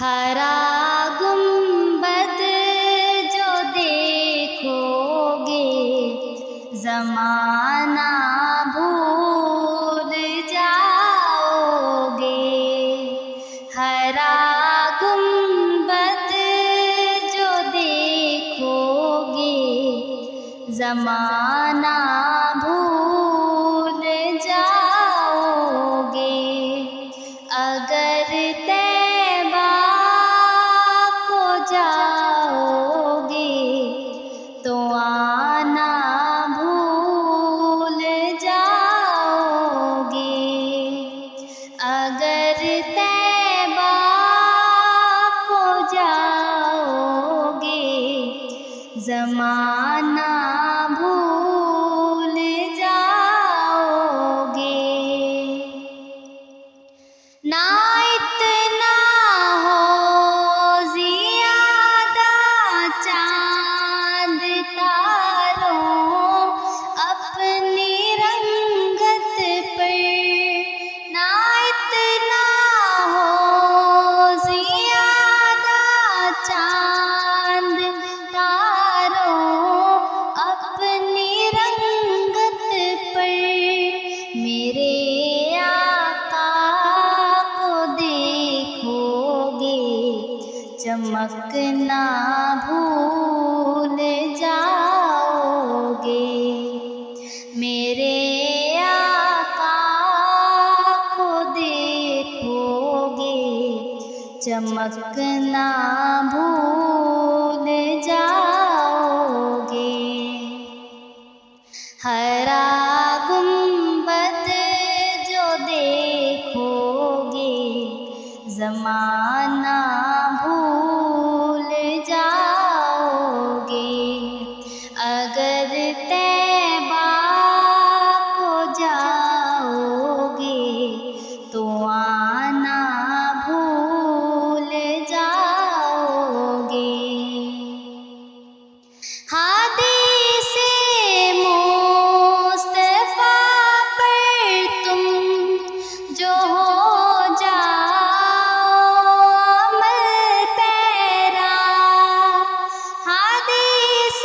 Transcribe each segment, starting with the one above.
ہرا گنبد جو دیکھو گے زمانہ بھول جاؤ گے۔ ہرا گنبد جو دیکھو گے زمانہ بھول جاؤ گے۔ اگر طیبہ کو جاؤ گے تو آنا بھول جاؤ گے۔ اگر طیبہ کو جاؤ گے زمانہ بھول جاؤ گے۔ نہ اتنا ہو زیادہ چاند تاروں اپنی رنگت پر، نہ اتنا ہو زیادہ چاند تاروں اپنی رنگت پر، میرے چمکنا بھول جاؤ گے۔ میرے آقا کو دیکھو گے چمکنا بھول جاؤ گے۔ ہرا گنبد جو دیکھو گے زمانہ بھول جاؤ گے۔ اگر طیبہ کو جاؤ گے تو آنا بھول جاؤ گے۔ حدیث مصطفیٰ پر تم جو ہو جاؤ عمل پیرا، حدیث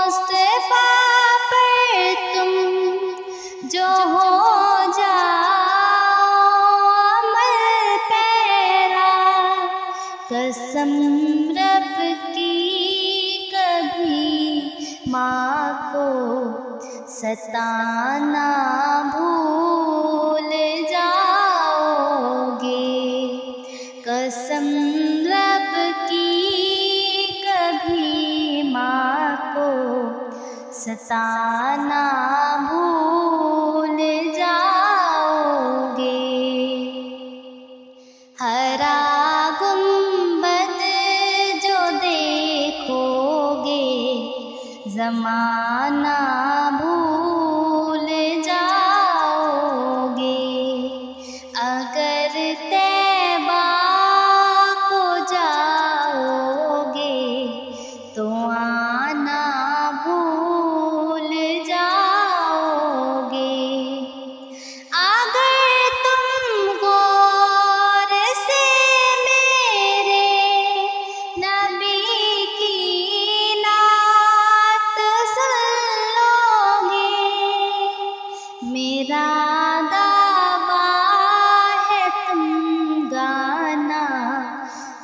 مصطفیٰ پر تم جو ہو جاؤ عمل پیرا، قسم رب کی کبھی ماں کو ستانا بھول جاؤ گے۔ قسم رب کی کبھی ماں کو ستانا بھول جاؤ گے۔ ہرا گنبد جو دیکھو گے زمانہ بھول جاؤ گے۔ اگر طیبہ کو جاؤ گے تو آنا بھول جاؤ گے۔ اگر تم غور سے میرے نبی کی نعت سن لو گے، میرا دعویٰ ہے تم گانا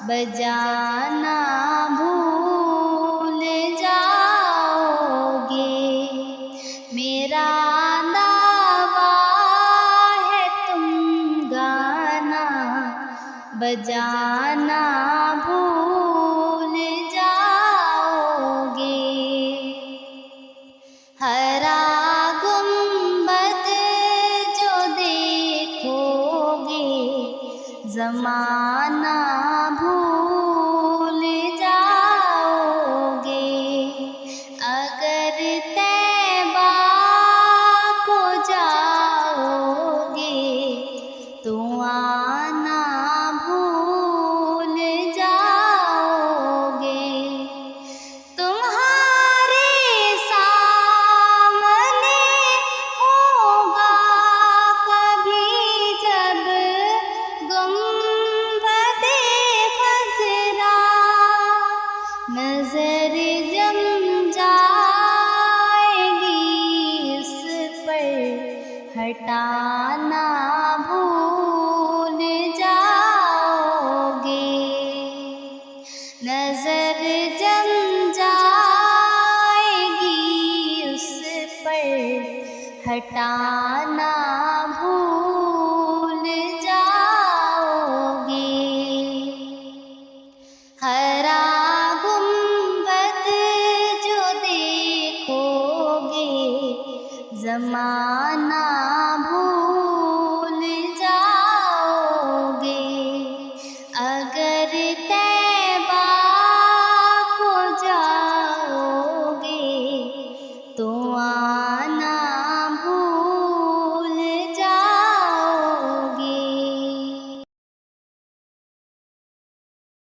بجانا بھول جاؤ گے۔ میرا دعویٰ ہے تم گانا بجانا بھول جاؤ گے۔ ہرا گنبد جو دیکھو گے زمانہ بھول جاؤ گے۔ اگر طیبہ کو جاؤ گے تو آنا بھول جاؤ گے۔ تمہارے سامنے ہوگا کبھی جب گنبد ہٹا